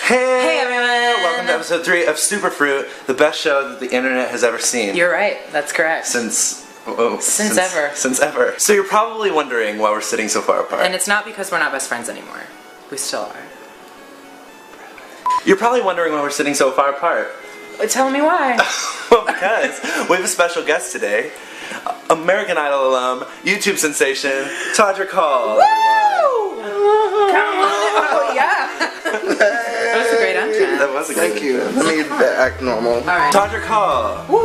Hey everyone! Welcome to episode 3 of Superfruit, the best show that the internet has ever seen. You're right, that's correct. Since ever. Since ever. So you're probably wondering why we're sitting so far apart. And it's not because we're not best friends anymore. We still are. You're probably wondering why we're sitting so far apart. Tell me why. Well, because we have a special guest today. American Idol alum, YouTube sensation, Todrick Hall. Woo! Oh yeah. That was a great entrance. That was a great Thank you. Let me act normal. Alright. Todrick Hall. Woo!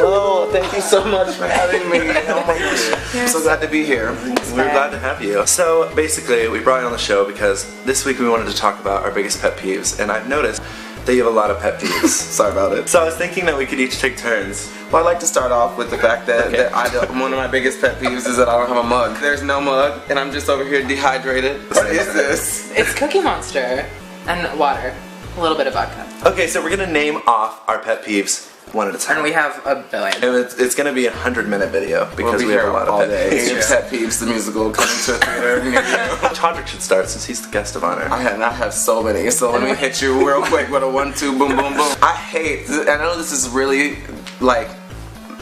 Oh, thank you so much for having me. Oh my gosh. I'm so glad to be here. We're glad to have you. So basically, we brought you on the show because this week we wanted to talk about our biggest pet peeves, and I've noticed that you have a lot of pet peeves. Sorry about it. So I was thinking that we could each take turns. Well, I'd like to start off with the fact that, one of my biggest pet peeves is that I don't have a mug. There's no mug, and I'm just over here dehydrated. What is this? It's Cookie Monster and water. A little bit of vodka. Okay, so we're gonna name off our pet peeves one at a time. And we have a billion. And it's gonna be a 100-minute video because we have a lot of pet peeves. Pet Peeves, the musical, coming to a theater. Todrick should start since he's the guest of honor. I have so many, so let me hit you real quick with a 1, 2, boom, boom, boom. I know this is really, like,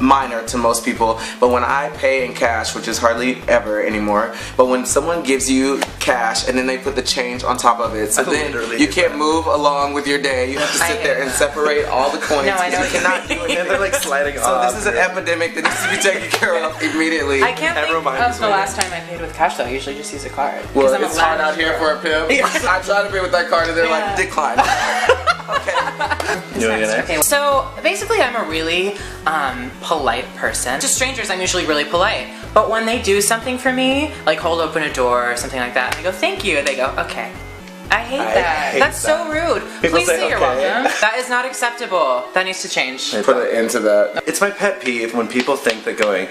minor to most people, but when I pay in cash, which is hardly ever anymore, but when someone gives you cash and then they put the change on top of it, so then you can't move along with your day. You have to sit there and separate all the coins. No, I know. You cannot do it. And they're like sliding off. So this is an epidemic that needs to be taken care of immediately. I can't think of the last time I paid with cash though. I usually just use a card. Well, it's hard out here for a pimp. I try to pay with that card and they're like, decline. Okay. So basically I'm a really polite person. To strangers I'm usually really polite. But when they do something for me, like hold open a door or something like that, and I go, thank you, they go, okay. I hate that. That's so rude. Please say you're welcome. That is not acceptable. That needs to change. Put an end to that. It's my pet peeve when people think that going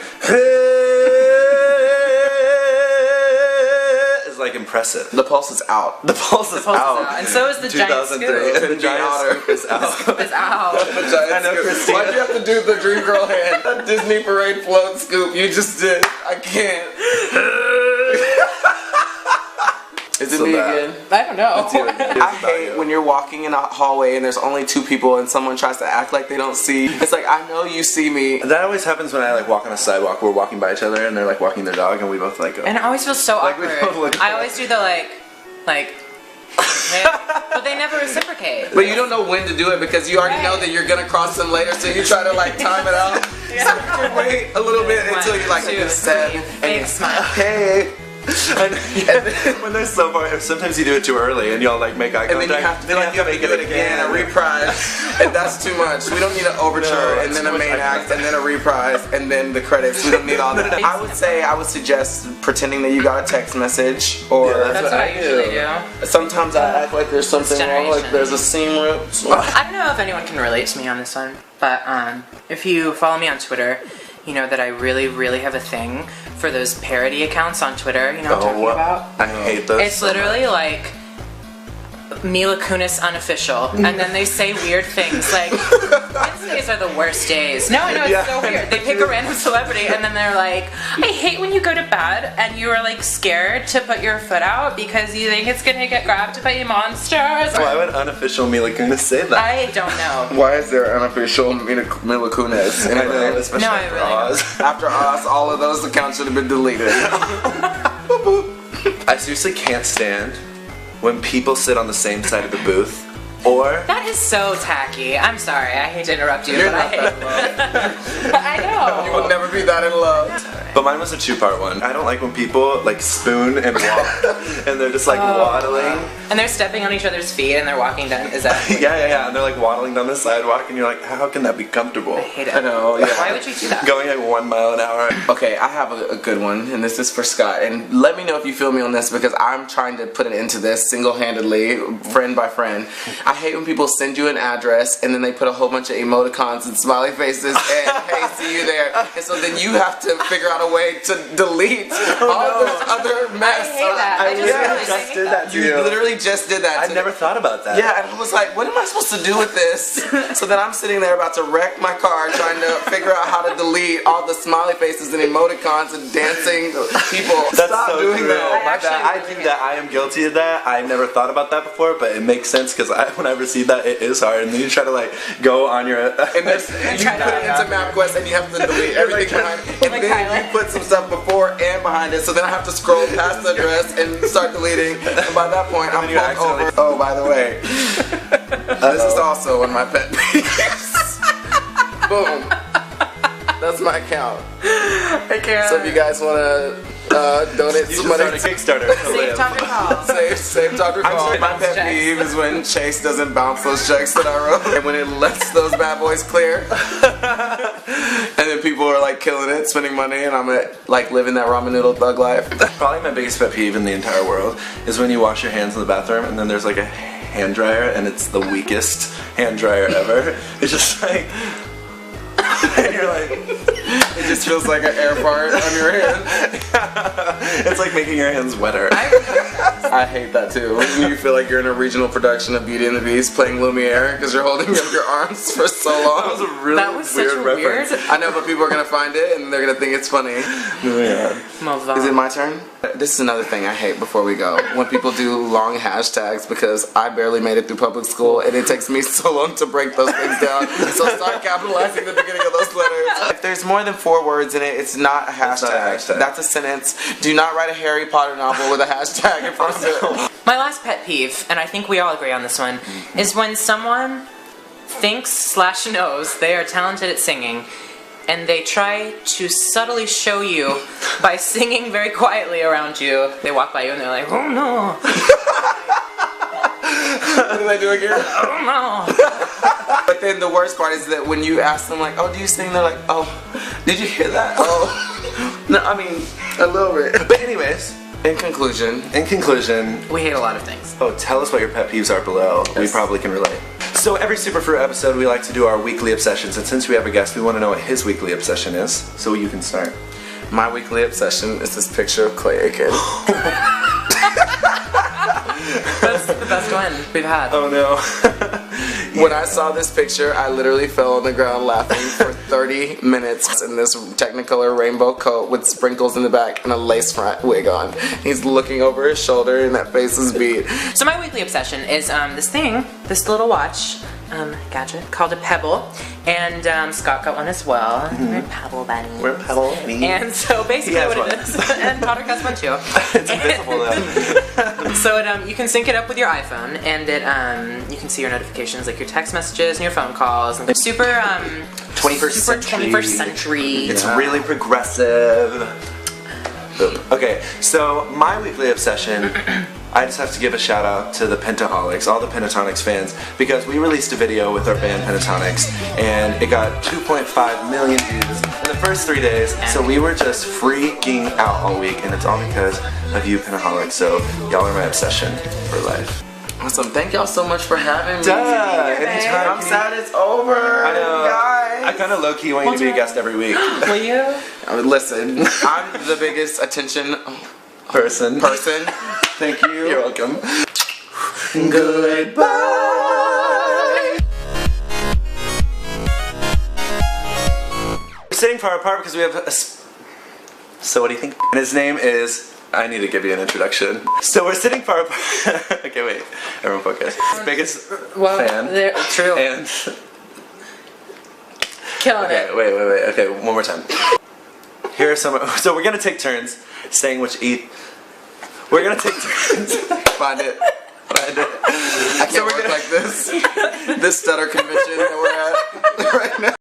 is like impressive. The pulse is out. The pulse is out. And so is the giant scoop. The giant scoop is out. It's out. I know, Christina. Why'd you have to do the Dream Girl hand? That Disney Parade float scoop you just did. I can't. Is it me again? I don't know. I hate when you're walking in a hallway and there's only 2 people and someone tries to act like they don't see. It's like, I know you see me. That always happens when I like walk on a sidewalk. We're walking by each other and they're like walking their dog and we both like go. And it always feels so awkward. I always do the like, but they never reciprocate. But you don't know when to do it because you already know that you're gonna cross them later, so you try to like time it out. So you can wait a little bit until you like just said and you smile. Hey. And when they're so far, sometimes you do it too early and y'all like make eye contact. And then you have to, do it again, a reprise. And that's too much. We don't need an overture and then a main act and then a reprise and then the credits. We don't need all that. I would suggest pretending that you got a text message or that's what I usually do. Sometimes I act like there's something wrong, like there's a seam ripped. I don't know if anyone can relate to me on this one, but if you follow me on Twitter, you know that I really have a thing for those parody accounts on Twitter. You know what I'm talking about? I hate those. It's literally like Mila Kunis unofficial, and then they say weird things like Wednesdays are the worst days. No, I know, it's so weird. They pick a random celebrity and then they're like, I hate when you go to bed and you are like scared to put your foot out because you think it's gonna get grabbed by monsters. Why would unofficial Mila Kunis say that? I don't know. Why is there unofficial Mila Kunis? I know, especially after Oz. After Oz, all of those accounts should have been deleted. I seriously can't stand when people sit on the same side of the booth, or... That is so tacky. I'm sorry, I hate to interrupt you, You're but not I hate that I know. You will never be that in love. But mine was a 2-part one. I don't like when people like spoon and walk, and they're just like waddling. And they're stepping on each other's feet and they're walking down. Is that? Yeah. And they're like waddling down the sidewalk, and you're like, how can that be comfortable? I hate it. I know. Yeah. Why would you do that? Going like 1 mile an hour. Okay, I have a good one, and this is for Scott. And let me know if you feel me on this because I'm trying to put an end to this single-handedly, friend by friend. I hate when people send you an address and then they put a whole bunch of emoticons and smiley faces and hey, see you there. And so then you have to figure out a a way to delete all this other mess. I hate that. I just did that to You you. literally just did that. I never thought about that. Yeah, and I was like, what am I supposed to do with this? So then I'm sitting there about to wreck my car trying to figure out how to delete all the smiley faces and emoticons and dancing people. That's Stop so doing true. that. My bad. I do that. I am guilty of that. I never thought about that before, but it makes sense because when I receive that, it is hard. And then you try to like go on your And then you put it into MapQuest and you have to delete everything behind it. And then you put some stuff before and behind it. So then I have to scroll past the address and start deleting. And by that point, I'm pulled over. Oh, by the way, this is also one of my pet peeves. Boom. That's my account. I can't. So if you guys want to donate you some should money, start a Kickstarter. Save Dr. Call. save Dr. Call. sorry, My pet checks. peeve is when Chase doesn't bounce those checks that I wrote, and when it lets those bad boys clear, and then people are like killing it, spending money, and I'm like living that ramen noodle thug life. Probably my biggest pet peeve in the entire world is when you wash your hands in the bathroom and then there's like a hand dryer and it's the weakest hand dryer ever. It's just like, and you're like, It just feels like an air fart on your hand. it's like making your hands wetter. I hate that too. When you feel like you're in a regional production of Beauty and the Beast playing Lumiere because you're holding up your arms for so That was long. a really That was such weird a reference. weird. I know, but people are gonna find it and they're gonna think it's funny. Yeah. Is it my turn? This is another thing I hate before we go. When people do long hashtags because I barely made it through public school and it takes me so long to break those things down. So start capitalizing the beginning of those letters. If there's more than 4 words in it, it's not a hashtag. It's not a hashtag. That's a sentence. Do not write a Harry Potter novel with a hashtag in front of it. My last pet peeve, and I think we all agree on this one, is when someone thinks/knows they are talented at singing, and they try to subtly show you by singing very quietly around you. They walk by you and they're like, oh no, What did I do again? oh no. But then the worst part is that when you ask them like, oh, do you sing? They're like, oh, did you hear that? Oh. No, I mean, a little bit. But anyways, In conclusion, We hate a lot of things. oh, tell us what your pet peeves are below. We probably can relate. So every Superfruit episode, we like to do our weekly obsessions, and since we have a guest, we want to know what his weekly obsession is. So you can start. my weekly obsession is this picture of Clay Aiken. That's the best one we've had. Oh no. When I saw this picture, I literally fell on the ground laughing for 30 minutes in this Technicolor rainbow coat with sprinkles in the back and a lace front wig on. He's looking over his shoulder and that face is beat. So my weekly obsession is this little watch, gadget called a Pebble, and Scott got one as well. We're Pebble bunnies. We're Pebble bunnies. And so basically He has what one. it is, and Potter has one too. It's invisible though. So you can sync it up with your iPhone, and you can see your notifications, like your text messages and your phone calls. And super 21st super century. 21st century. It's really progressive. Okay, so my weekly obsession, I just have to give a shout out to the Pentaholics, all the Pentatonics fans, because we released a video with our band Pentatonics, and it got 2.5 million views in the first 3 days, so we were just freaking out all week, and it's all because of you Pentaholics, so y'all are my obsession for life. Awesome. Thank y'all so much for having me. Anytime. I'm sad it's over. I know. Guys. I kind of low-key want you to be a guest every week. Will you? Listen, I'm the biggest attention Person. Thank you. You're welcome. Goodbye. We're sitting far apart because we have a... So what do you think? And his name is... I need to give you an introduction. So we're sitting far apart. Okay, wait. Everyone focus. His biggest fan. True. And... Killing Okay, it. wait. Okay, one more time. Here are some... So we're gonna take turns saying which We're gonna take turns. Find it. I can't work like this. This stutter convention that we're at.